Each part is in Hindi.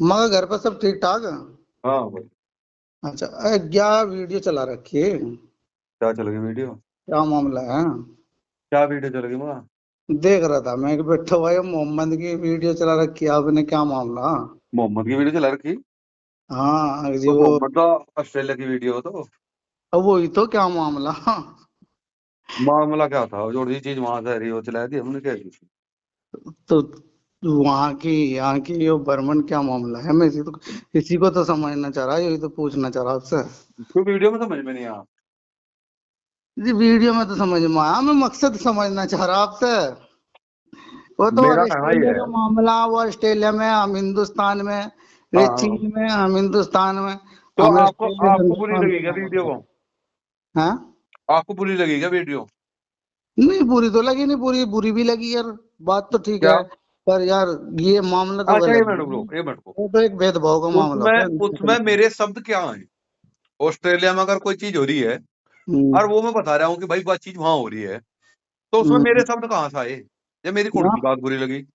मगर घर पर सब ठीक ठाक है? हाँ भाई। अच्छा, क्या वीडियो चला रखी है? क्या चल गई वीडियो? क्या मामला है? क्या वीडियो चल गई वहाँ? देख रहा था मैं कि बैठा भाई मोहम्मद की वीडियो चला रखी है आपने, क्या मामला? मोहम्मद की वीडियो चला रखी? हाँ जी तो वो। मोहम्मद तो ऑस्ट्रेलिया की वीडियो हो तो अब वही तो, क्या मामला? मामला क्या था? जो ये चीज वहां से रही वो चला दी हमने, क्या की? तो वहाँ की यहाँ की यो बर्मन, क्या मामला है? मैं इसी को तो समझना चाह रहा, यही तो पूछना चाह रहा आपसे। तो वीडियो में समझ में नहीं आया। जी वीडियो में तो समझ में आया, मैं मकसद समझना चाह रहा आपसे। वो तो मेरा कहना ऑस्ट्रेलिया ये है। का मामला, वो ऑस्ट्रेलिया में, हम हिंदुस्तान में। हाँ ये हाँ। चीन में, हम हिंदुस्तान में। तो हमें आपको ऑस्ट्रेलिया से आपको बुरी हिंदुस्तान लगी से क्या क्या वीडियो मतलब? को? हाँ। आपको बुरी लगी क्या वीडियो? नहीं बुरी तो लगी नहीं, बुरी बुरी भी लगी यार। बात तो ठीक क्या? है। पर यार ये मामला तो अच्छा, ये गलत मिनट है। रुको, ये मिनट रुको। वो तो एक भेदभाव का मामला हो उसमें गया। उसमें मेरे शब्द क्या हैं? ऑस्ट्रेलिया में अगर कोई चीज हो रही है और हम्म। वो मैं बता रहा हूँ कि भाई बात चीज वहां हो रही है, तो उसमें मेरे हम्म। शब्द कहाँ से आए? ये मेरी कौन हाँ, सी बात बुरी लगी? तो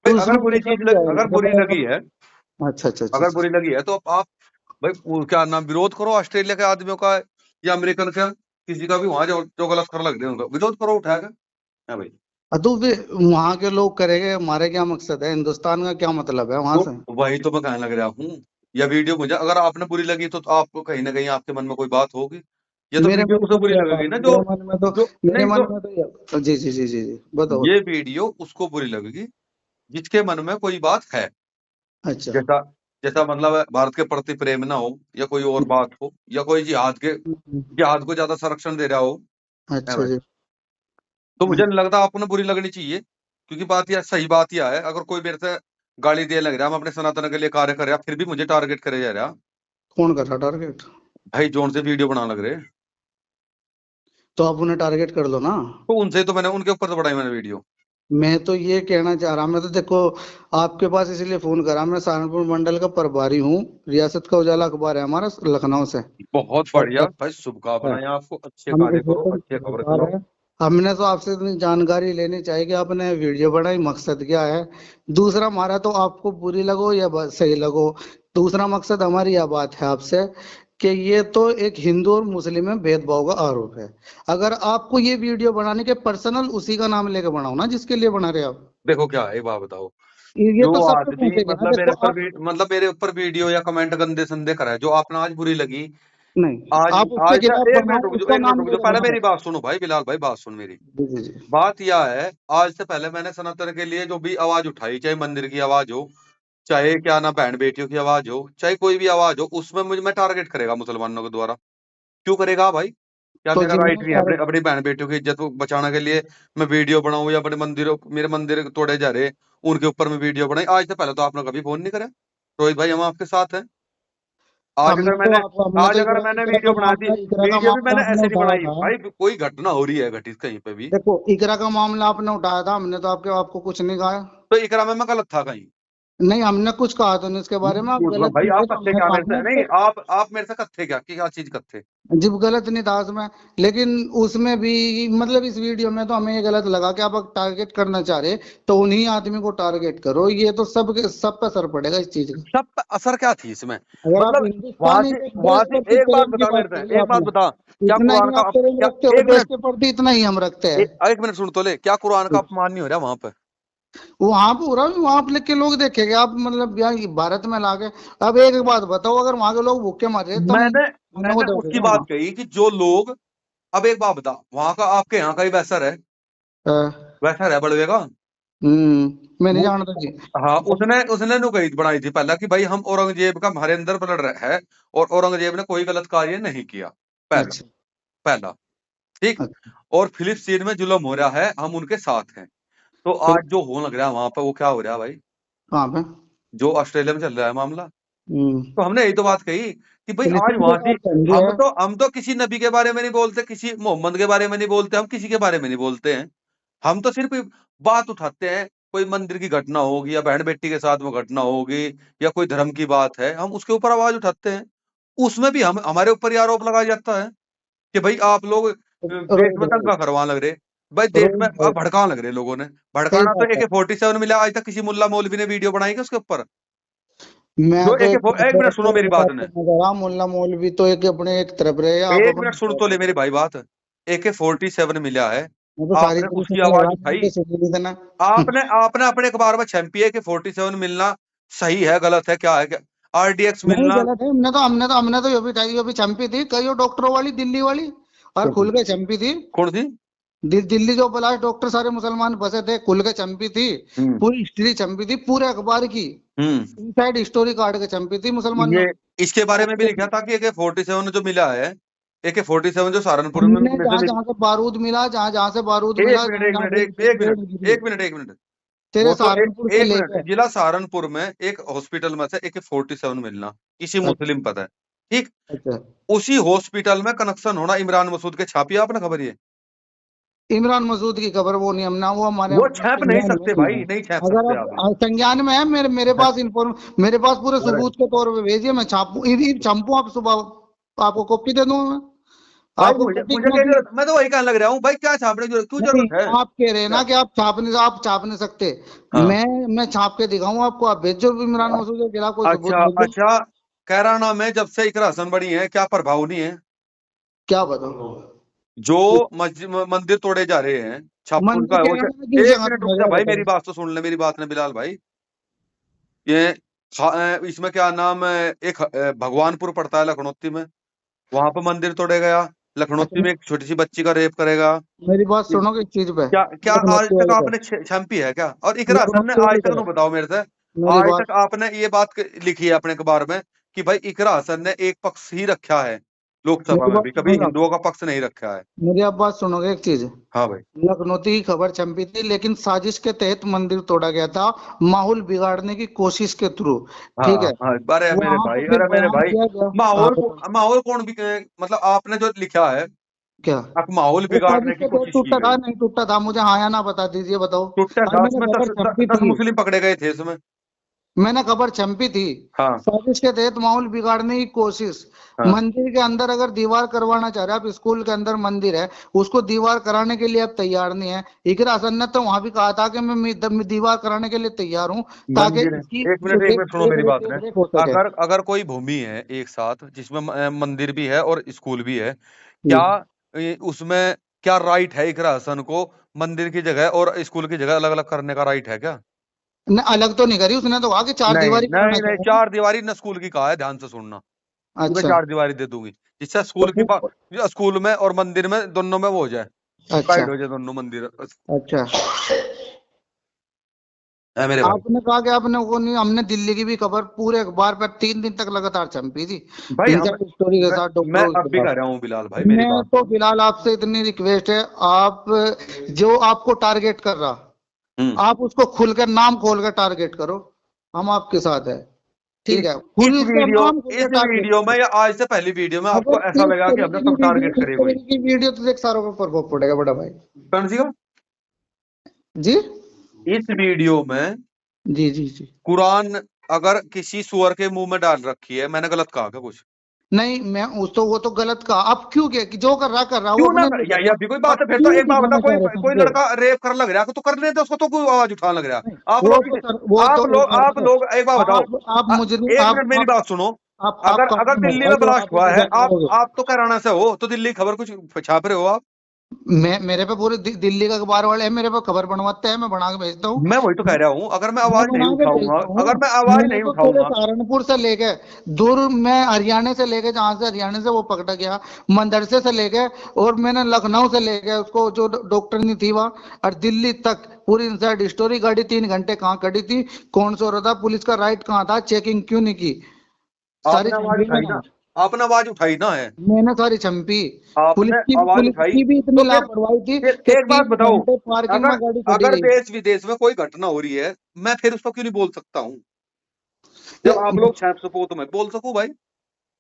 भाई उसमें अगर बुरी लगी है, अच्छा अच्छा अच्छा अगर अच्छा। बुरी लगी है तो आप भाई क्या नाम, विरोध करो ऑस्ट्रेलिया के आदमियों का या अमेरिकन का, किसी का भी वहां जो जो गलत कर लग रहे हैं उनका विरोध करो उठाकर। हाँ भाई। तो फिर वहां के लोग करेंगे, हमारे क्या मकसद है? हिंदुस्तान का क्या मतलब है वहां तो से? वही तो मैं कहने लग रहा हूँ। या वीडियो मुझे अगर आपने बुरी लगी तो आपको कहीं ना कहीं आपके मन में कोई बात होगी। ये तो मेरे वीडियो मन उसे में बुरी क्या लगेगी बात, ना जो जो मेरे नहीं मन जो में तो जी जी जी जी जी, बताओ ये बताओ। वीडियो उसको बुरी लगेगी जिसके मन में कोई बात है। अच्छा। जैसा जैसा मतलब भारत के प्रति प्रेम ना हो, या कोई और बात हो, या कोई जिहाद को ज्यादा संरक्षण दे रहा हो। है अच्छा भाई। जी। तो मुझे नहीं लगता आपको ना बुरी लगनी चाहिए, क्योंकि बात यह सही बात यह है, अगर कोई मेरे से गाली दे लग रहा, हम अपने सनातन के लिए कार्य कर रहा, फिर भी मुझे टारगेट करे जा रहा। कौन कर रहा टारगेट? भाई जोन से वीडियो बना लग रहे, तो आप उन्हें टारगेट कर दो ना। तो उनसे तो मैंने उनके ऊपर तो बढ़ाई मैंने वीडियो। मैं तो ये कहना चाह रहा, मैं तो देखो आपके पास इसलिए फोन करा, मैं सहारनपुर मंडल का प्रभारी हूँ। रियासत का उजाला अखबार है हमारा, लखनऊ से। बहुत और बढ़िया भाई, शुभकामनाएं आपको, अच्छे हम कार्य करो, स्वतंत्र अच्छे खबर पत्रकार चलाओ। है। हमने तो आपसे इतनी जानकारी लेनी चाहिए कि आपने वीडियो बनाई, मकसद क्या है? दूसरा हमारा तो, आपको बुरी लगो या सही लगो, दूसरा मकसद हमारी यह बात है आपसे कि ये तो एक हिंदू और मुस्लिम में भेदभाव का आरोप है। अगर आपको ये वीडियो बनाने के, पर्सनल उसी का नाम लेके बनाओ ना जिसके लिए बना रहे हो आप। देखो क्या है, एक बात बताओ। ये जो तो सब पे आदमी पहुंचेगी ना, मतलब देखो आप। मतलब मेरे ऊपर वीडियो या कमेंट गंदे संदे करा है, जो आपने आज बुरी लगी। नहीं, आज आप उसके आज का खिलाफ एक बनाओ, मिनट रुक जाओ, उसका एक मिनट नाम रुक जाओ, लेके पहले बना मेरी रहे बात सुनो भाई, बिलाल भाई बात सुन मेरी। हो। जी जी जी। बात यह है, आज से पहले मैंने सनातन के लिए जो भी आवाज उठाई, चाहे मंदिर की आवाज हो, चाहे क्या ना बहन बेटियों की आवाज हो, चाहे कोई भी आवाज हो, उसमें मुझे मैं टारगेट करेगा मुसलमानों के द्वारा। क्यों करेगा भाई? क्या तो मेरा राइट जिन्होंने नहीं है अपने अपनी बहन बेटियों की इज्जत को बचाने के लिए मैं वीडियो बनाऊं, या अपने मंदिरों, मेरे मंदिर तोड़े जा रहे उनके ऊपर मैं वीडियो बनाई? आज से पहले तो आपने कभी फोन नहीं करा। रोहित भाई हम आपके साथ हैं। आज अगर हमने तो मैंने आप हमने आज तो अगर मैंने इकरा का वीडियो बना दी, मामला, इकरा का वीडियो भी मामला मैंने हमने ऐसे नहीं उठाया बनाई था। भाई, कोई घटना हो रही है घटित कहीं पे भी, देखो इकरा का मामला आपने उठाया था, हमने तो आपको कुछ नहीं कहा। तो इकरा में मैं गलत था कहीं? नहीं, हमने कुछ कहा तो नहीं इसके बारे में, आप मतलब गलत भाई नहीं थे आप तो कत्थे हमने क्या कहा मेरे से नहीं नहीं, तो। आप मेरे से कत्थे क्या कि क्या चीज कत्थे? जी गलत नहीं था उसमें। लेकिन उसमें भी मतलब इस वीडियो में तो हमें ये गलत लगा कि आप टारगेट करना चाह रहे, तो उन्हीं आदमी को टारगेट करो, ये तो सब पे असर पड़ेगा इस चीज का। सब पे असर क्या थी इसमें? अगर आप मतलब हिंदुस्तानी के वहां देश से प्रति एक बात प्रेम की बता बात मेरे करी से, एक बात आपने, बता, क्या इतना कुरान ही का आप प्रेम क्या, रखते हो एक देश मिनट, के प्रति, इतना ही हम रखते हैं। एक मिनट सुन तो ले, क्या कुरान का अपमान नहीं हो रहा वहां पे? वहां पे हो रहा है, वहां पे लिख के लोग देखेंगे, आप मतलब यहाँ भारत में लाके। अब एक बात बताओ, अगर वहां के लोग भूखे मर रहे तो हम मैंने खाने को मैंने दोगे उसकी क्या बात वहाँ? कही कि जो लोग, अब एक बात बता, वहां का आपके यहाँ का ही वैसा है, अ, वैसा है बड़वे का। मैं नहीं वो जानता जी। हाँ, अब उसने नु कही बनाई थी पहला कि भाई हम औरंगजेब का हमारे अंदर ब्लड है, और औरंगजेब ने कोई गलत कार्य नहीं किया। पहला अच्छा पहला ठीक। अच्छा। और फिलिस्तीन में जुल्म हो रहा है, हम उनके साथ हैं। तो फिर आज जो हो लग रहा है वहां पर, वो क्या हो रहा है भाई? कहाँ पे? जो ऑस्ट्रेलिया में चल रहा है मामला। हम्म। तो हमने यही तो बात कही कि भाई आज फिलिस्तीन के वहां से, साथ संधि है। हम तो किसी नबी के बारे में नहीं बोलते, किसी मोहम्मद के बारे में नहीं बोलते, हम किसी के बारे में नहीं बोलते हैं। हम तो सिर्फ बात उठाते हैं, कोई मंदिर की घटना होगी, या बहन बेटी के साथ में घटना होगी, या कोई धर्म की बात है, हम उसके ऊपर आवाज उठाते हैं। उसमें भी हम हमारे ऊपर ये आरोप लगाया जाता है कि भाई आप लोग देश रोहित में भाई, दंगा करवाने लग रहे। भाई देश में रोहित भाई, भड़काने लग रहे लोगों ने। सही भड़काना तो बात है। AK-47 मिला आज तक किसी मुल्ला मौलवी ने वीडियो बनाई क्या उसके ऊपर? मैं जो तो एक एक एक मिनट सुनो मेरी बात ने, मुल्ला मौलवी तो एक अपने एक तरफ रहे, आप एक अपने मिनट सुन तो ले मेरी भाई बात। AK-47 मिला है, मैं तो सारी आपने तेरी उसकी सुन आवाज लगा, मैंने उठाई, तो सुन ली थी ना। आपने आपने अपने अखबार में छापी है कि 47 मिलना सही है गलत है क्या है, क्या RDX नहीं मिलना। गलत है, हमने तो ये भी चंपी थी, कई डॉक्टरों वाली दिल्ली वाली, और कौन सी खुल के चंपी थी। कौन सी? दिल्ली जो ब्लास्ट डॉक्टर सारे मुसलमान बसे थे, खुल के चंपी थी। हम्म पूरी हिस्ट्री चंपी थी, पूरे अखबार की हम्म इनसाइड स्टोरी काट के चंपी थी मुसलमानों ये की। इसके बारे में भी आपको लिखा था कि AK-47 जो मिला है, AK-47 जो सहारनपुर हमने में से जहां जहां से बारूद मिला, जहां जहां से बारूद एक मिला, मिनट जहां एक जहां मिनट से एक इनकी एक मिनट ग्रेड गिरी, एक मिनट एक मिनट तेरे वो तो सहारनपुर से एक लेके। मिनट, जिला सहारनपुर में एक हॉस्पिटल में से AK-47 मिलना किसी मुस्लिम पता है, ठीक। अच्छा, उसी हॉस्पिटल में कनेक्शन होना इमरान मसूद के, छापी आपने खबर ये? इमरान मसूद की खबर वो नहीं, हमने वो हमारे वो छाप नहीं संज्ञान में सकते नहीं भाई, है। नहीं छाप अगर सकते आप आप। संज्ञान में है, मेरे पास मेरे पास पूरे अरे सबूत के तौर पे भेजिए, मैं छापू छापू, आप सुबह आपको कॉपी दे दूंगा मैं। भाई आपको मुझे कॉपी मुझे क्यों क्या चाहिए? जरूरत, मैं तो वही कहने लग रहा हूँ भाई, क्या छापने की क्यों नहीं, जरूरत है? आप कह रहे हैं ना क्या? कि आप छाप नहीं सकते। हाँ मैं छाप के दिखाऊं आपको, आप भेजो इमरान मसूद के खिलाफ कोई सबूत अच्छा भेजो। अच्छा, कैराना में जब से इकरा हसन बनी है क्या प्रभाव नहीं है? क्या बताओ? जो मस्जिद मंदिर तोड़े जा रहे हैं, छापुन मंदिर का वो किराना में किस एक जगह मिनट पे रुक जा जगह भाई, मेरी बताओ? बात तो सुन ले, मेरी बात ने बिलाल भाई। ये इसमें क्या नाम है, एक भगवानपुर पड़ता है लखनौती में, वहां पर मंदिर तोड़े गया। लखनौती अच्छा, में एक छोटी सी बच्ची का रेप करेगा। मेरी बात ये सुनो इस चीज पे। क्या क्या आज लखनऊ तक वाले पे, आपने छापी है क्या? और इकरा हसन ने लखनऊ आज वाली तक पे नु बताओ मेरे से, मेरी आज बात तक आपने ये बात लिखी है अपने अखबार में कि भाई इकरा हसन ने एक पक्ष ही रखा है लोकसभा मेरी में बात भी, कभी सुनोगे आप? हिंदुओं का पक्ष नहीं रखा है। मेरी आप बात सुनोगे एक चीज? हाँ भाई। लखनऊ की खबर छपी थी, लेकिन साजिश के तहत मंदिर तोड़ा गया था, माहौल बिगाड़ने की कोशिश के थ्रू। हाँ ठीक है, हाँ, अरे मेरे वहां भाई, पे फिर अरे मेरे बयान भाई, किया गया। माहौल आप को बताओ माहौल कौन भी मतलब आपने जो लिखा है, क्या? आप माहौल वो साजिश बिगाड़ने की के तहत कोशिश की टूटा था, गई। नहीं टूटा था, मुझे हाँ या ना बता दीजिए, बताओ। टूटा और था मैंने उसमें, खबर छपी 10 थी, मुस्लिम पकड़े गए थे इसमें। मैंने खबर छपी थी। हाँ साजिश के तहत माहौल बिगाड़ने की कोशिश। हाँ मंदिर के अंदर अगर दीवार करवाना चाह रहे हैं आप, स्कूल के अंदर मंदिर है, उसको दीवार कराने के लिए आप तैयार नहीं है। इकरा हसन ने तो वहां भी कहा था कि मैं दीवार कराने के लिए तैयार हूँ, ताकि मंदिर है, इसकी एक मिनट सुनो मेरी बात ने। देख रेख हो सके। अगर अगर कोई भूमि है एक साथ जिसमें मंदिर भी है और स्कूल भी है, क्या हम्म। उसमें क्या राइट है इकरा हसन को मंदिर की जगह और स्कूल की जगह अलग अलग करने का राइट है क्या? अलग तो नहीं करी उसने, तो कहा कि चार नहीं दीवारी करना नहीं नहीं, चाहेगा। चार दीवारी न स्कूल की कहा है, ध्यान से सुनना। तुम्हें अच्छा। चार दीवारी दे दूंगी जिससे तो स्कूल की स्कूल में और मंदिर में दोनों में वो हो जाए, अच्छा, डिवाइड हो जाए दोनों मंदिर। अच्छा। है मेरे भाई। आपने कहा कि आपने वो नहीं, हमने दिल्ली की भी खबर पूरे अखबार पर 3 दिन तक लगातार छपी थी, भाई हम इनसाइड स्टोरी के मैं, साथ मैं डॉक्टरों के अब भी खिलाफ। कह रहा हूँ बिलाल भाई, मेरी मैं बात तो सुनो। फिलहाल आपसे इतनी रिक्वेस्ट है, आप जो आपको टारगेट कर रहा, हम्म आप उसको खुलकर नाम खोल कर टारगेट करो, हम आपके साथ है। ठीक इस है, खुल कर नाम खोल इस कर टारगेट वीडियो में करो। या आज से पहली वीडियो में आपको अगर ऐसा इस लगा कि हमने तरीके की सब वीडियो, टारगेट करे कोई? तो देख सारों पर प्रभाव पड़ेगा बड़ा भाई। कौन सी का? जी, इस वीडियो में जी, जी, जी। कुरान अगर किसी सुअर के मुंह में डाल रखी है, मैंने गलत कहा क्या कुछ? नहीं, मैं उस तो वो तो गलत कहा, आप क्यों क्या कि जो कर रहा वो क्यों ना अपने लिए या कर ये रहा। भी कोई बात आप है फिर? तो क्यों एक बात बता, दिखाना कोई चाह रहे कोई समझे? लड़का रेप कर लग रहा है तो कर लेते उसको, तो कोई आवाज उठाने लग रहा है? नहीं, वो तो सर, वो तो आप लोग एक बात बताओ, आप मुजरिम, एक मिनट मेरी बात सुनो। आप अगर अगर कानून हो दिल्ली भाई में जो ब्लास्ट आप हुआ ऐसे है, बात करोगे। आप तो कैराना से हो, तो दिल्ली की खबर कुछ छाप रहे हो आप? मैं, मेरे पे पूरे दिल्ली का अखबार वाले हैं, मेरे पे खबर बनवाते हैं, मैं बना के भेजता हूँ। मैं वही तो कह रहा हूँ, अगर मैं मैं आवाज नहीं बना के उठाऊंगा, भेजता हूँ। अगर मैं आवाज मैंने नहीं तो तेरे उठाऊंगा। सहारनपुर से लेके दूर, मैं हरियाणा से लेके, जहां से हरियाणा से वो पकड़ा गया, मदरसे से लेके, और मैंने लखनऊ से लेके उसको जो डॉक्टर नहीं थी वहां, और दिल्ली तक पूरी इनसाइड स्टोरी। गाड़ी 3 घंटे कहाँ खड़ी थी, कौन सो रहा था, पुलिस का राइट कहाँ था, चेकिंग क्यों नहीं की, सारी आपने आवाज छंपी उठाई मैंने। ना, आपने आवाज उठाई ना है, मैंने सारी छंपी। आपने आवाज पुलिस उठाई, की भी इतनी तो लापरवाही थी फिर कि एक बात तीन बताओ, घंटे पार्किंग अगर में गाड़ी खड़ी अगर रही। देश विदेश में कोई घटना हो रही है, मैं फिर उसको क्यों नहीं बोल सकता हूँ? जब आप लोग छाप सको तो मैं बोल सकूं भाई।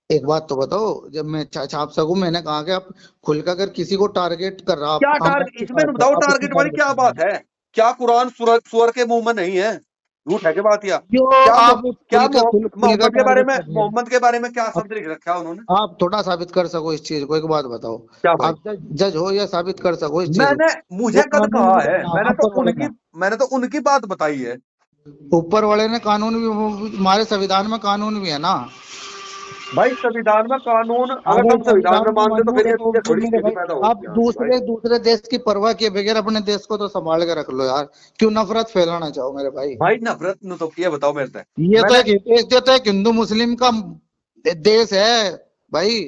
एक बात तो बताओ, जब मैं छाप सकूं, मैंने कहा कि आप खुलकर अगर किसी को टारगेट कर रहा, क्या हम टारगेट आपके इसमें साथ है, बताओ, आप उसको टारगेट वाली टारगेट क्या कर रहे बात हैं। है? क्या कुरान सुअर के मुंह में नहीं है? झूठ है क्या बात? या जो क्या आप क्या खुलकर मोहम्मद के बारे टारगेट में, कर रहे हैं, मोहम्मद के बारे में क्या आप शब्द लिख रखा है उन्होंने? आप थोड़ा साबित कर सको इस चीज को, एक बात बताओ। क्या भाई? आप जज हो या साबित कर सको इस चीज को? मैंने वो मुझे कब कानून कहा में है? रहना, आप पर रहना। मैंने तो उनकी बात बताई है। ऊपर वाले ने कानून भी, हमारे संविधान में कानून भी है ना। भाई संविधान में कानून, अगर अगर हम संविधान में संविधान को मानते तो फिर मानोगे ये तो थोड़ी मेरे स्थिति भाई, पैदा आप होती है यहाँ की भाई। दूसरे दूसरे देश की परवाह किए बगैर अपने देश को तो संभाल के रख लो यार, क्यों नफरत फैलाना चाहो मेरे भाई। भाई नफरत न तो ये बताओ मेरे से, मैंने ये तो एक हिंदू मुस्लिम का देश है भाई।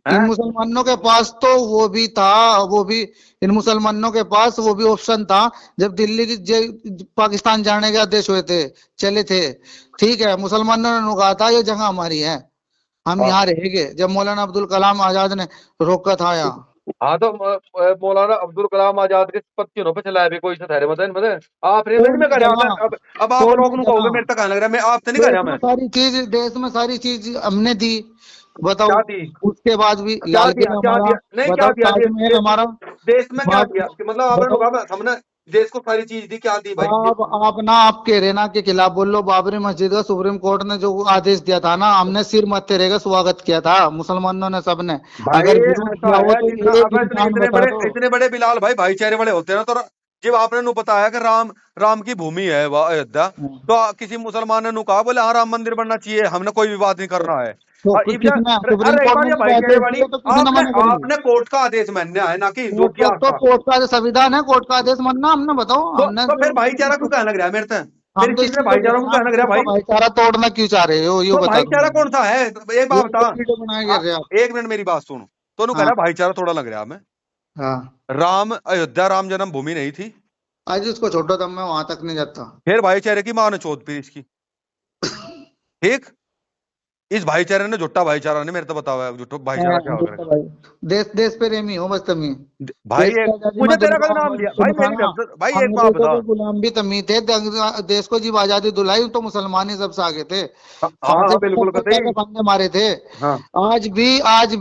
इन हैं मुसलमानों के पास तो वो भी था, वो भी, इन मुसलमानों के पास वो भी ऑप्शन था जब दिल्ली की पाकिस्तान जाने के आदेश हुए थे, चले थे। ठीक है, मुसलमानों ने कहा था ये जगह हमारी है, हम हाँ यहाँ रहेंगे, जब मौलाना अब्दुल कलाम आजाद ने रोका था यहाँ। हाँ तो मौलाना अब्दुल कलाम आजाद के पत्तियों पे चलाया भी कोई से ठहरे मदन मदन आपने नहीं मैं तोड़ने कह रहा जगह, मैं अब आप लोग तोड़ने नु कहोगे जगह, मेरे तक आने लग रहा है, मैं आपसे नहीं कह रहा मैं। देश में सारी चीज हमने दी, बताओ। क्या दी? उसके बाद भी क्या लाल दिया? किला क्या हमारा, दिया? नहीं क्या बताओ, दिया? ताजमहल हमारा, देश में क्या बात, दिया कि मतलब आपने बताओ। कहा हमने देश को सारी चीज दी, क्या दी भाई ये? आप कह रहे ना के खिलाफ बोल लो, बाबरी मस्जिद का सुप्रीम कोर्ट ने जो आदेश दिया था ना, हमने सिर मत्थे रह के स्वागत किया था, मुसलमानों ने सबने। भाई अगर विरोध ऐसा किया हो है तो जितना एक अब इंसान बता दो। इतने बड़े बिलाल भाई भाईचारे वाले होते हैं ना, तो जब आपने नु बताया कि राम की भूमि है वह अयोध्या, तो किसी मुसलमान ने नु कहा बोले हाँ राम मंदिर बनना चाहिए, हमने कोई विवाद नहीं करना है। तो और इवन किसने, सुप्रीम अरे एक कोर्ट बात ने ये जब भाईचारे आदेश वाली, दिया तो किसने आपने मना करी? आपने कोर्ट का आदेश मानना है ना कि हिंदुओं की आस्था। कोर्ट का जो संविधान है, कोर्ट का आदेश मानना, हमने बताओ, हमने तो फिर भाईचारा क्यों जो, कहने लग रहा है मेरे से? फिर हम इस तो चीज में इसलिए तो कह भाईचारा रहे क्यों हैं, आप कहने लग रहा है आपका भाई? भाईचारा तोड़ना क्यों चाह रहे हो, ये तो बता दो भाईचारा मुझे। कौन सा है? एक बात ये बता। वीडियो बनाए कर रहे हैं आप। एक मिनट मेरी बात सुन। तो कह हाँ, रहा भाईचारा थोड़ा लग रहा है हमें। हाँ। राम अयोध्या राम जन्म भूमि नहीं थी। आज उसको छोड़ो, तब मैं वहां तक नहीं जाता। फिर भाईचारे की मां ने चोद पी इसकी। ठीक, इस भाईचारे ने झूठा भाईचारा ने मेरे तो बताया है, झूठा भाईचारा क्या हो दूसरा भाई, देश देश प्रेमी हो बस तुम ही। भाई देश की एक आजादी में मुझे तेरा कभी दिलवा, नाम लिया भाई, सुन मेरी खाना, भाई एक बात अंग्रेजों बता। के गुलाम भी तुम ही थे, देश को जब आजादी दिलाई तो मुसलमान ही सबसे आगे थे, हाँ फांसी हाँ पे बिल्कुल सबसे कतई। ज्यादा बंदे मारे थे। हाँ आज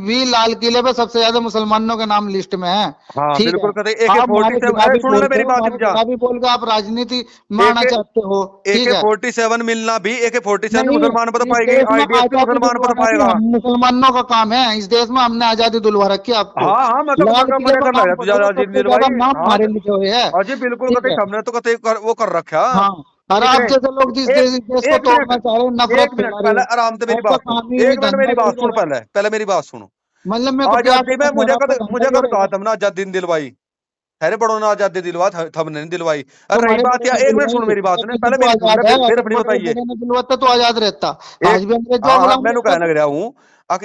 भी लाल किले पे सबसे ज्यादा मुसलमानों के नाम लिस्ट में है। हाँ ठीक है, बिल्कुल कतई। AK आप हमारे 47, खिलाफ अरे ही सुन ले बोलते मेरी हो, बात हमारे समझा। खिलाफ ही बोल के आप राजनीति AK मारना चाहते हो, ठीक है। AK-47 मिलना भी, AK-47 नहीं, मुसलमान पर तो इस पाएगी, देश में IDF के आजादी मुसलमान पर तो दिलवाना भी पाएगा। हम मुसलमानों का काम है, इस देश में हमने आजादी दिलवा रखी है आपको। हाँ हाँ मैं तो लाल किले मना का कर नाम लगा तू पढ़ोगे, ज्यादा सबसे जिंदगी ज्यादा भाई। नाम हाँ हमारे लिखे हुए है। अजय बिल्कुल ठीक कतई, है, हमने तो कतई वो कर रखा। हाँ। और इतने आप जैसे लोग जिस एक देश को एक तोड़ना चाह रहे हो, मिनट नफरत एक मिनट फैला रहे पहले हो, आराम से मेरी आपका बात सुन। काम ही है एक मिनट मेरी बात धंधादारी सुन, करना। पहले मेरी बात सुनो। मतलब मेरे को प्यार आजादी से में समझा रहा, आपका धंधा मुझे ये कद कहा रहेगा। तुमने आजादी नहीं दिलवाई? अरे बड़ों ने आजादी दिलवा, हमने नहीं दिलवाई। अरे रही तुम्हारे बात बड़े या ने एक मिनट दिलवाई, सुन मेरी बात ने, अभी भी पहले तो मेरी सुन आजाद ले है, फिर अगर अपनी बड़े बताइए। बड़े ने दिलवाता तो आजाद रहता। एक आज भी अंग्रेजों का हाँ गुलाम मैंने रहता कहने तो। लग रहा हूँ।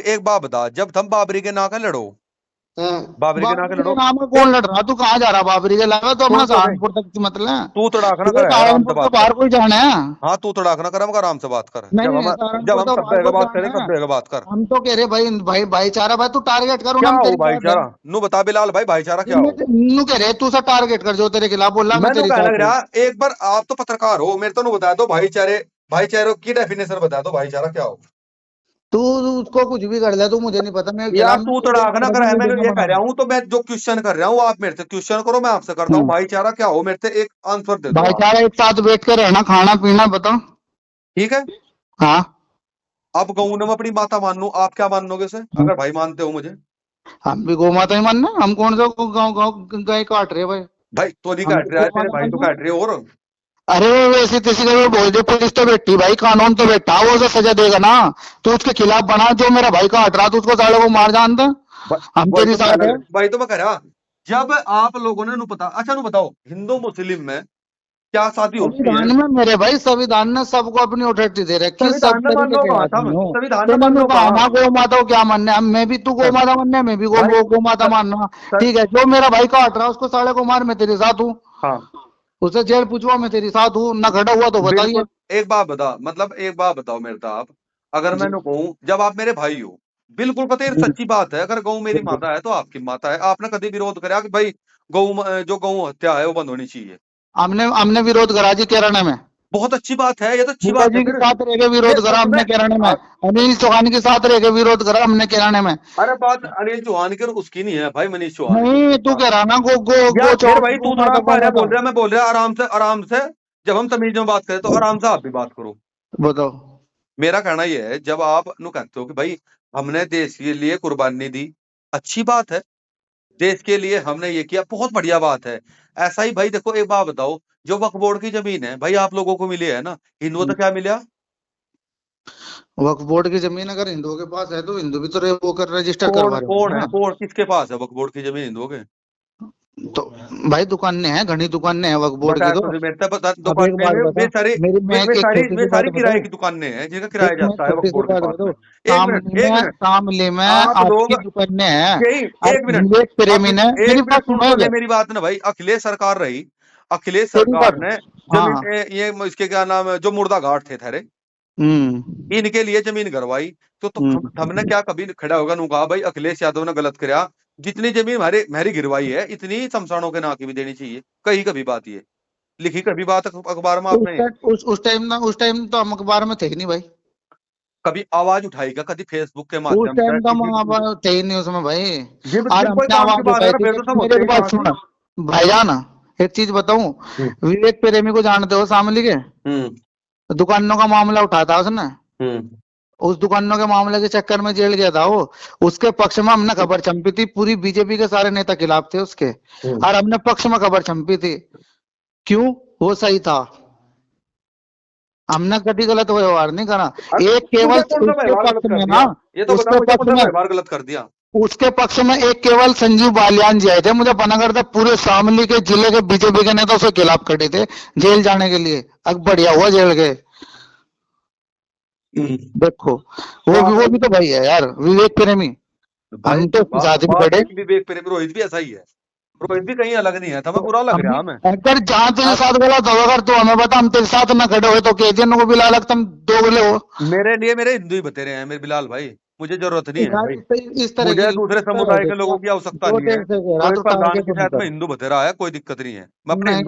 एक बात बता, जब तुम बाबरी के ना का लड़ो, बाबरी के ना के बाबरी के लड़ो, नाम में फिर कौन लड़ रहा? तू कहाँ जा रहा बाबरी के अलावा? तो अपना सुन तो सही, सहारनपुर तक की मतलब, तू तड़ाक ना तुझे कर, आराम से सहारनपुर से बात कर। बाहर कोई जाना है? हाँ तू तड़ाक ना कर, हम आराम से बात कर। नहीं, सहारनपुर जब हम से बाहर सभ्य का कोई बात जाना करें, है? सभ्य का बात कर। हम तो कह रहे भाई, भाईचारा भाई, तू टारगेट कर, क्या हम हो तेरी साथ है। भाईचारा? नु बता बिलाल भाई, भाईचारा क्या हो? नू कह रहे तू सा टारगेट कर, जो तेरे खिलाफ बोला मैं मैं तो तेरी कहने लग साथ हूँ। रहा, एक बार आप तो पत्रकार हो, मेरे तो नु बता दो भाईचारे की डेफिनेशन बता दो, भाईचारा क्या हो? तू उसको कुछ भी कर ले, तू मुझे नहीं पता, मेरे यार खिलाफ मैं तू तेरे तड़ाक ना खिलाफ कर, मैं वीडियो ना ये कह बनाऊं। रहा हूँ, तो मैं जो क्वेश्चन कर रहा हूँ आप मेरे से क्वेश्चन करो, मैं आपसे करता हूँ, भाईचारा क्या हो? मेरे से एक आंसर दे दो आप। भाईचारा एक साथ बैठ कर रहना, खाना पीना, बताओ। ठीक है, हाँ। अब कहूँ ना मैं अपनी माता मान लूं, आप क्या मानोगे से, अगर भाई मानते हो मुझे? हम भी गौ माता ही मानना, हम कौन सा गाँव गाँव गाय काट रहे भाई? भाई तो नहीं हमें काट तो रहा है, गौ तेरे माता भाई तो मानना काट है। रहे हो। और अरे वो वैसे किसी को भी बोल दे, पुलिस तो बैठी भाई, कानून तो बैठा, वो उसे सजा देगा ना। तो उसके खिलाफ बना, जो मेरा भाई काट रहा तो उसको साले को मार जान दे। हम वही तेरी तो मैं साथ कहना, है। वही तो मैं कह रहा। जब आप लोगों ने नु पता, अच्छा नु बताओ, हिंदू मुस्लिम में क्या शादी होती है? संविधान में मेरे भाई, संविधान ने सबको अपनी अथॉरिटी दे रखी है, संविधान सब में मान तरीके लो के कहा था, आदमी हो। संविधान में तो मान मैंने लो कहा कहा। ना, गौ माता को क्या मानना है? मैं भी, तू गौ माता मानना है, मैं भी भाई गौ माता सर, मानना। सर, ठीक है, जो मेरा भाई काट रहा है उसको साले को मार, मैं तेरे साथ हूँ। हाँ उसे जेल पूछवा, मैं तेरी साथ हूँ ना, खड़ा हुआ तो बताइए। बिल्कुल। एक बात बता, मतलब एक बात बताओ मेरे से आप, अगर जी, मैंने कहूं जब आप मेरे भाई हो, बिल्कुल पता है सच्ची बात है, अगर गऊ मेरी बिल्कुल। माता है तो आपकी माता है, आपने कभी विरोध करा कि भाई जो गऊ हत्या है वो बंद होनी चाहिए? हमने हमने विरोध करा जी केरला में, बहुत अच्छी बात है, ये तो अच्छी बूटा बात है जी के फिर। साथ रह के ये विरोध करा उसमें हमने केरला में, अनिल चौहान के साथ रह के विरोध करा हमने केरला में। अरे बात अनिल चौहान की और उसकी नहीं है भाई, मनीष चौहान की। नहीं, तू कह रहा ना, गो गो या गो फिर भाई गो तू थोड़ा माता, गो पहले माता। बोल रहा है, मैं बोल रहा आराम से आराम से। जब हम तमीज में बात करें तो आराम से आप भी बात करो। बताओ। मेरा कहना यह है, जब आप नु कहते हो कि भाई हमने देश के लिए कुर्बानी दी, अच्छी बात है, देश के लिए हमने ये किया, बहुत बढ़िया बात है। ऐसा ही भाई देखो, एक बात बताओ, जो वक्फ बोर्ड की जमीन है भाई आप लोगों को मिली है ना, हिंदुओं को क्या मिला? वक्फ बोर्ड की जमीन अगर हिंदुओं के पास है तो हिंदू भी तो वो कर रजिस्टर कौन करवा रहे कौन होंगे है, ना। कौन किसके पास है वक्फ बोर्ड की जमीन हिंदुओं के? तो भाई दुकानें हैं, घनी दुकानें हैं वक्फ बोर्ड की बताया तो। तो मेरे तक बता, अब एक दुकानें बात में वे बता, सारी मेरी मैं एक छोटी वे सी बात सारी किराए बताऊं। की दुकानें हैं जिनका किराया एक मैं जाता है वक्फ छोटी सी बोर्ड के बात पास में। बताऊं। एक मिनट, एक मिनट। शामली में आप लोग आपकी दुकानें हैं। यही, और एक मिनट, विवेक प्रेमी ने मेरी एक मिनट बात सुन सुनो तो ले ये, मेरी बात ना भाई। अखिलेश सरकार रही, अखिलेश तेरी सरकार बात। ने हाँ जमीन हाँ। ये इसके क्या नाम है, जो मुर्दा घाट थे थारे, हम्म इनके लिए जमीन करवाई। तो हमने हम्म। क्या कभी खड़ा होगा नु कहा भाई अखिलेश यादव ने गलत कराया, जितनी जमीन हमारे मेरी गिरवाई है इतनी शमशानों के नाम की भी देनी चाहिए। कहीं कभी बात ये लिखी, कभी बात अखबार में आपने ये उस टाइम तो हम अखबार में थे ही नहीं भाई। कभी आवाज उठाई क्या, कभी फेसबुक के उस माध्यम से टाइम तो हम किसी? अब थे ही नहीं उसमें भाई। जिन और जिन कोई हमने काम की आवाज बात है उठाई ना थी, फिर तो सब लेकिन मेरी होते एक हैं बात कहाँ से। सुन भाईजान, एक चीज बताऊं। हम्म विवेक प्रेमी को जानते हो शामली के? हम्म दुकानों का मामला उठाया था उसने। हम्म उस दुकानों के मामले के चक्कर में जेल गया था वो। उसके पक्ष में हमने खबर छंपी थी, पूरी बीजेपी के सारे नेता खिलाफ थे उसके। हम्म। और हमने पक्ष में खबर छंपी थी। क्यों? वो सही था। हमने कभी गलत व्यवहार नहीं करा। एक केवल मुझे कौन सा उसके व्यवहार गलत पक्ष कर में दिया? ना, ये तो बता, उसके मुझे पक्ष कौन सा में व्यवहार गलत कर दिया? उसके पक्ष में एक केवल संजीव बालियान जी आए थे मुझे पता करते, पूरे शामली के जिले के बीजेपी के नेता उसके खिलाफ खड़े थे जेल जाने के लिए। अब बढ़िया हुआ जेल गए। हम्म। देखो, तो वो आप भी तो भाई है यार, विवेक प्रेमी। भाई हम तो उसके साथ भी बात खड़े। एक विवेक प्रेमी, रोहित भी ऐसा ही है। रोहित भी कहीं अलग नहीं है, था मैं बुरा लग हम रहा हमें। अगर जहां तेरे आप साथ गलत हो, अगर तू हमें बता हम तेरे साथ ना खड़े हुए तो केजन को भी ला लगता हम दोगले हो। मेरे लिए मेरे हिंदू ही बतेरे हैं मेरे बिलाल भाई, मुझे जरूरत नहीं है यार भाई। इस तरह की मुझे दूसरे है समुदाय के देखिए, लोगों की आवश्यकता जो नहीं है। तेरे से कह रहा रोहित तो प्रधान टारगेट के नहीं साथ में कर। हिंदू बतेरा है, कोई दिक्कत नहीं है। नहीं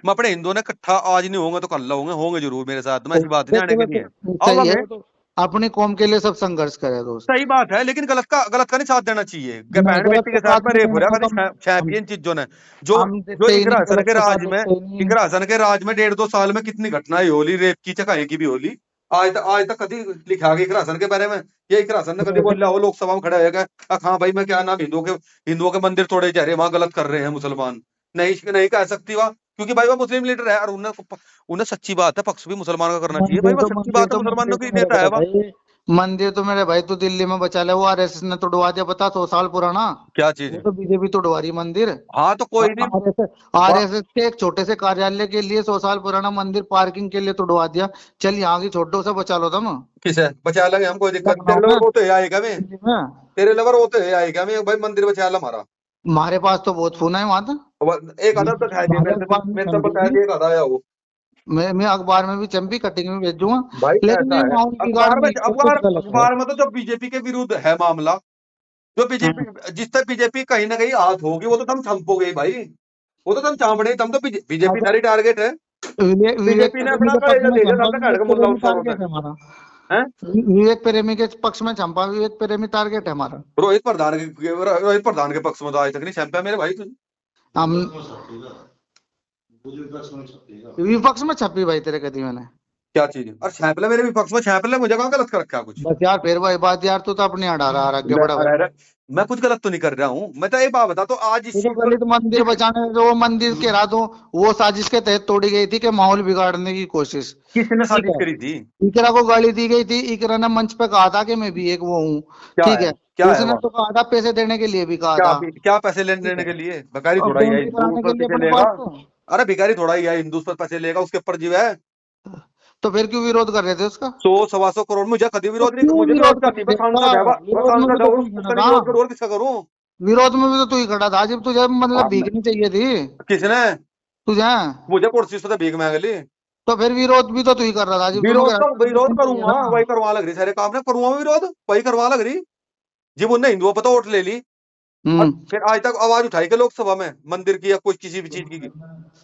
मैं अपने हिंदुओं ने इकट्ठा आज नहीं होंगे तो कल होंगे, होंगे जरूर मेरे साथ में, ऐसी बात नहीं आने देखो की नहीं है। सही अब है हमें वो तो, अपनी कौम के लिए सब संघर्ष करे दोस्त। सही बात है, लेकिन गलत का नहीं साथ देना चाहिए। नहीं बहन गलत बेटी का के साथ साथ में नहीं रेप हो देना रहा था है तो हम चैंपियन चीजों ने, जो हम जो देते ही नहीं, गलत का साथ देते ही नहीं। इकरासन के राज में 1.5-2 साल में कितनी घटनाएं होली, रेप की चकाई की भी होली। आज तक कभी लिखा गया इकरासन के बारे में? ये इकरासन ने कभी बोला हो लोकसभा में खड़ा होगा हाँ भाई मैं क्या नाम हिंदुओं के मंदिर तोड़े जा रहे हैं, वहां गलत कर रहे हैं मुसलमान? नहीं नहीं कह सकती वह, क्योंकि भाई वो मुस्लिम लीडर है और उन्हें सच्ची बात है, पक्ष भी मुसलमान का करना चाहिए भाई, वो सच्ची बात है, मुसलमानों की मेरे नेता है बड़े वह। भाई, मंदिर तो मेरे भाई तू दिल्ली में बचा ले, वो आरएसएस ने तोड़वा दिया, पता 100 साल पुराना। क्या चीज वो है? तो बीजेपी तोड़वा रही मंदिर। हाँ तो कोई नहीं। आरएसएस आरएसएस के एक छोटे से कार्यालय के लिए 100 साल पुराना मंदिर पार्किंग के लिए तोड़वा दिया। चल यहाँ की छोटो से बचा लो तुम। किसे बचा लगे, हम कोई दिक्कत तेरे लखनऊ में, लवर वो तो है आएगा मैं, दिल्ली में। तेरे लवर वो तो है आएगा मैं भाई, मंदिर बचा ला हमारा। हमारे पास तो बहुत फोन है वहां तो। एक आधा तो है हमारे अखबार में मेरे से बताया चंपी, एक आधा आया वो। मैं अखबार में भी चंपी कटिंग में भेजूंगा। भाई लेकिन ऐसा ये है, माहौल बिगाड़ने की कोशिश गलत है। अखबार में तो जो बीजेपी के विरुद्ध है मामला, जो हम्म। बीजेपी जिस तक बीजेपी कहीं ना कहीं हाथ होगी वो तो तुम छंपोगे भाई, वो तो तुम चांपड़े, तुम तो बीजेपी अब सारी टारगेट है। विवेक बीजेपी ने प्रेमी अपना के पक्ष कलेजा में दे दिया चंपा, सामने खड़ विवेक के मुल्ला प्रेमी अफसरों से। टारगेट है हमारा। हैं? विवेक प्रेमी के पक्ष में चंपा, विवेक प्रेमी टारगेट है हमारा। रोहित प्रधान के पक्ष में तो आज तक नहीं छंपा मेरे भाई तुझे। हम विपक्ष में छपी भाई तेरे कदी मैंने। क्या चीज है? और छापले मेरे विपक्ष में छापले, मुझे कहाँ गलत कर रखा है कुछ? बस यार फिर वही बात यार, तू तो अपनी अड़ा रहा है आगे बढ़ा भाई। अरे मैं कुछ गलत तो नहीं कर रहा हूँ, मैं तो एक बात बता तो आज इस तू तो चीज दलित मंदिर पर बचाने जो वो मंदिर के रातों, वो साजिश के तहत तोड़ी गई थी कि माहौल बिगाड़ने की कोशिश। किसने ठीक साजिश है, करी थी? इकरा को गाली दी गई थी, इकरा ने मंच पे कहा था कि मैं भी एक वो हूँ। ठीक है, क्या है उसने वह? तो कहा था पैसे देने के लिए भी कहा था। क्या पैसे लेने ठीक देने है, के लिए? भिखारी और थोड़ा ही है बेइज्जती हिंदू, उस कराने पर के लिए पैसे अपने लेगा? पास तो। अरे भिखारी थोड़ा ही है हिंदू, उस पर पैसे लेगा, उसके ऊपर जीव है। तो फिर क्यों विरोध कर रहे थे उसका? 100-125 करोड़, मुझे कभी तो विरोध नहीं, क्यों मुझे विरोध विरोध कर करनी, रहे मैं थे सांसद उसका? है वह विरोध में भी सांसद है, तो और तू ही खड़ा उसका नहीं था। विरोध करूँ और किसका करूँ? विरोध में भी तो तू ही खड़ा था जब तुझे मतलब हाँ, भीखनी चाहिए थी किसने? तुझे। मुझे कुर्सी से तो भीख मांग ली। तो फिर विरोध भी तो तू ही कर रहा था जब तूने कहा विरोध चाहिए करूंगा, ना। वही करवा लग रही सारे काम ने, करूंगा मैं विरोध, वही करवा लग रही। जब उनने हिंदुओं पर तो वोट ले ली, और हम्म। फिर आज तक आवाज उठाई के लोकसभा में मंदिर की या कुछ किसी भी चीज की।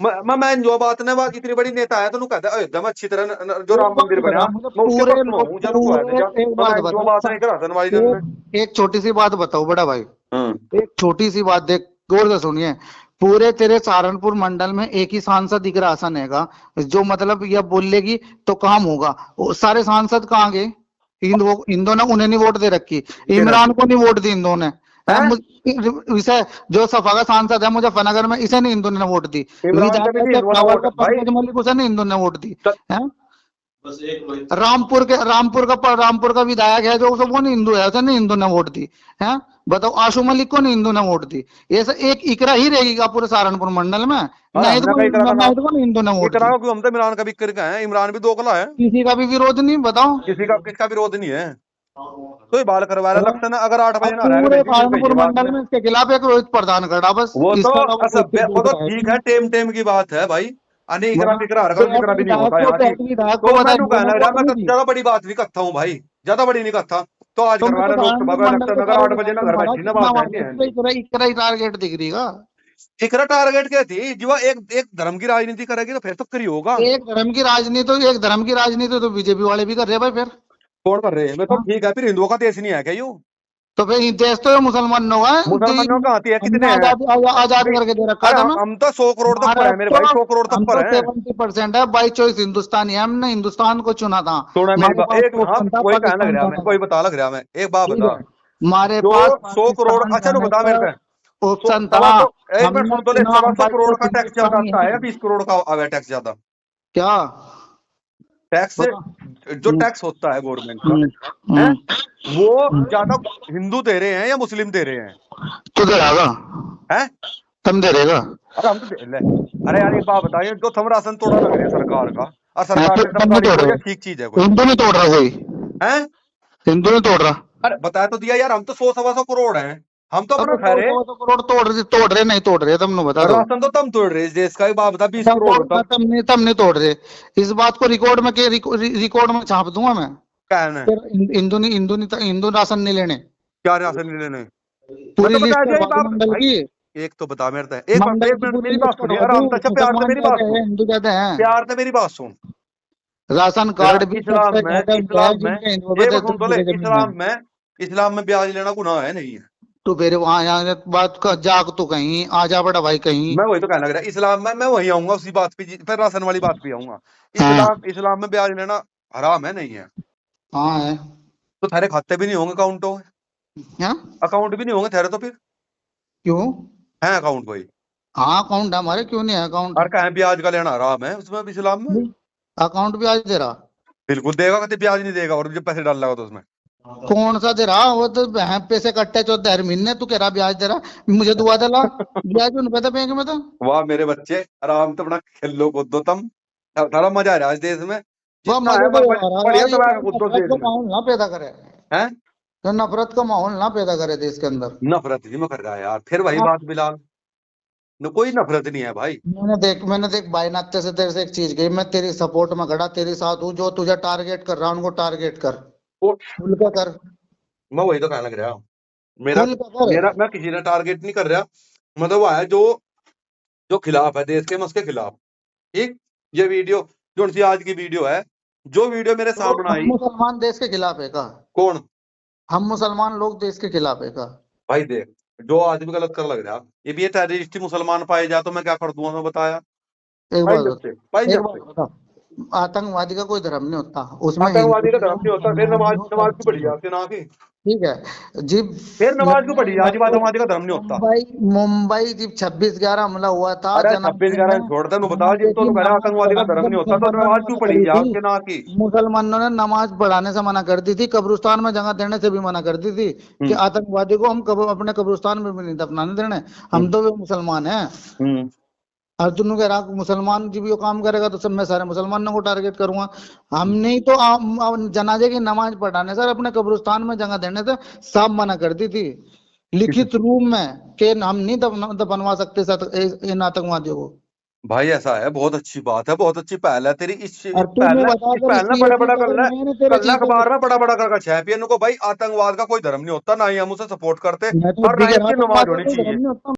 मैं जो बात ने बात इतनी बड़ी नेता है तो कहता है अयोध्या में अच्छी तरह जो एक राम बात मंदिर बता बनया, मुझे, मैं उसके पूरे पक्ष में लोग हूँ, चलो तू है पूरे, जा। एक बात मैं जो बात बता, नहीं करा धनवादी जन में। एक छोटी सी बात बताओ बड़ा भाई, हाँ। एक छोटी सी बात देख, गौर से सुनिए। पूरे तेरे सहारनपुर मंडल में एक ही सांसद दिख रहा आसन हैगा, जो मतलब यह बोलेगी तो काम होगा। वो सारे सांसद कहाँ गए? हिंदुओं ने उन्हें नहीं वोट दे रखी, इमरान को नहीं वोट दी हिंदुओं ने। इसे जो सपा का सांसद है मुजफ्फरनगर में, इसे नहीं हिंदू ने वोट दी। इमरान का भी नहीं हिंदुओं ने वोट भाई। पंकज मलिक, उसे नहीं हिंदू ने वोट दी है। रामपुर का विधायक है जो, वो नहीं हिंदू है, उसे नहीं हिंदू ने वोट दी है। बताओ, आशु मलिक को नहीं हिंदू ने वोट दी। ऐसे एक इकरा ही रहेगी का पूरे सहारनपुर मंडल में, नहीं तो हिंदू ने वोट दी। हम तो इमरान का भी करके हैं, इमरान भी दोगला है, किसी का भी विरोध नहीं, बताओ किसका विरोध नहीं है। तो बाल करवा रहा लगता है, अगर 8 बजे ना पूरे सहारनपुर मंडल में इसके खिलाफ एक रोहित प्रधान खड़ा, बस वो तो ठीक है, टेम की बात है भाई। ज्यादा बड़ी बात नहीं करता हूँ भाई, ज्यादा बड़ी नहीं करता। तो आज करवा रहा लोकसभा का इलेक्शन, अगर 8 बजे ना घर बैठी ना बात है। टारगेट दिख रही का इकरा टारगेट क्या थी जी, वो एक धर्म की राजनीति करेगी तो फिर तो करी होगा। एक धर्म की राजनीति तो बीजेपी वाले भी कर रहे हैं भाई। फिर कौन कर रहे हैं? तो ठीक है, फिर हिंदुओं का देश नहीं है क्या यूं? तो फिर देश तो मुसलमानों का है। मुसलमानों का आती है कितने हैं? आजाद करके दे रखा था ना। हम तो 100 करोड़ तक पर है मेरे भाई, 100 करोड़ तक पर है। 70% है, बाई चॉइस हिंदुस्तानी है, हमने हिंदुस्तान को चुना था। कोई कहने लग रहा, मैं कोई बता लग रहा, मैं एक बात बता, हमारे पास 100 करोड़, अच्छा तो बता मेरे को ऑप्शन था। एक मिनट सुन तो ले, 100 करोड़ का टैक्स ज्यादा आता है या 20 करोड़ का आ गया टैक्स ज्यादा? क्या टैक्स, जो टैक्स होता है गवर्नमेंट का है, वो ज्यादा हिंदू दे रहे हैं या मुस्लिम दे रहे हैं? तू दे रहेगा है, तुम दे रहेगा। अरे हम तो दे ले। अरे यार एक बात बताइए, जो थम राशन तोड़ा लग रहे हैं सरकार का, और सरकार ने ठीक चीज है कोई? हिंदू नहीं तोड़ रहा, कोई है हिंदू नहीं तोड़ रहा। अरे बताया तो दिया यार, हम तो 100-125 करोड़ हैं, हम तो अपना खा रहे। 100 करोड़ तोड़ रहे नहीं तोड़ रहे, तुमने बता दो। राशन तो तुम तोड़ रहे, इस देश का एक बात बता, 20 करोड़ होता। तुम नहीं तोड़ रहे, इस बात को रिकॉर्ड में छाप दूंगा मैं। कहना हिंदू राशन नहीं लेने। क्या राशन नहीं लेने? पूरी मंडल की एक तो बता मेरे, एक मिनट मेरी बात सुनिए, आराम से, प्यार से मेरी बात सुन, हिंदू कहते हैं, प्यार से मेरी बात सुन। राशन कार्ड भी इस्लाम में ब्याज लेना गुनाह है, नहीं है? तो फिर वहाँ यहाँ बात का जाग तो कहीं आ जा बड़ा भाई कहीं। मैं वही तो कहने लग रहा, इस्लाम में मैं वही आऊंगा उसी बात पे, फिर राशन वाली बात पे आऊंगा। इस्लाम में ब्याज लेना हराम है, नहीं है? हाँ है। तो थारे खाते भी नहीं होंगे, अकाउंट भी नहीं होंगे थारे, तो फिर क्यों है अकाउंट? कोई हाँ अकाउंट है हमारे, क्यों नहीं है अकाउंट? और कहें ब्याज का लेना हराम है उसमें भी, इस्लाम में अकाउंट ब्याज दे रहा, बिल्कुल देगा, कभी ब्याज नहीं देगा, और जब पैसे डाल लगा तो उसमें कौन सा दे रहा? वो तो पैसे कट्टे 14 महीने, तू कह रहा ब्याज दे रहा, मुझे दुआ दिला ब्याज नहीं पता बैंक में। तो वाह मेरे बच्चे, आराम से अपना खेलो कूदो, तुम सारा मजा आ रहा है आज देश में, ना पैदा करे हैं, तो नफरत का माहौल ना पैदा करे देश के अंदर। नफरत नहीं मैं कर रहा है यार, फिर वही बात बिलाल, कोई नफरत नहीं है भाई। मैंने देख भाई नाते से तेरे से एक चीज कही, मैं तेरी सपोर्ट में खड़ा, तेरे साथ हूँ। जो तुझे टारगेट कर रहा है उनको टारगेट कर, खुल के कर। मैं वही तो कहने लग रहा, मेरा मैं किसी ने टारगेट नहीं कर रहा, मतलब वो है जो खिलाफ है देश के, मैं उसके खिलाफ। ठीक, ये वीडियो जो सी आज की वीडियो है, जो वीडियो मेरे सामने आई, मुसलमान देश के खिलाफ है का? कौन? हम मुसलमान लोग देश के खिलाफ है का? भाई देख, जो आदमी गलत कर लग रहा, ये टेररिस्ट मुसलमान पाए जाए तो मैं क्या कर दूंगा, मैं बताया? आतंकवादी का कोई धर्म नहीं होता, उसमें आतंकवादी का धर्म नहीं होता, फिर नमाज की पढ़ी जाती ना की, ठीक है जी, फिर नमाज क्यों पढ़ी जाती? आतंकवादी का धर्म नहीं होता। मुंबई जब 26/11 हमला हुआ था, 26/11 छोड़ दे, बता जी, तो आतंकवादी का धर्म नहीं होता, तो नमाज क्यों पढ़ी जाती ना की? मुसलमानों ने नमाज पढ़ाने से मना कर दी थी, कब्रिस्तान में जगह देने से भी मना कर दी थी कि आतंकवादी को हम अपने कब्रिस्तान में भी नहीं दफनाने देने, हम तो मुसलमान हैं। और तुम कह रहा मुसलमान जी भी वो काम करेगा तो सब मैं सारे मुसलमानों को टारगेट करूंगा। हम नहीं तो जनाजे की नमाज पढ़ाने सर, अपने कब्रिस्तान में जगह देने से साफ मना कर दी थी लिखित रूप में कि हम नहीं दफनवा सकते इन आतंकवादियों को। भाई ऐसा है, बहुत अच्छी बात है, बहुत अच्छी पहल है तेरी। इस पहल ना बड़ा अखबार में बड़ा कर छापिए इनको, भाई आतंकवाद का कोई धर्म नहीं होता, ना ही हम उसे सपोर्ट करते, और ना ही नमाज होनी चाहिए।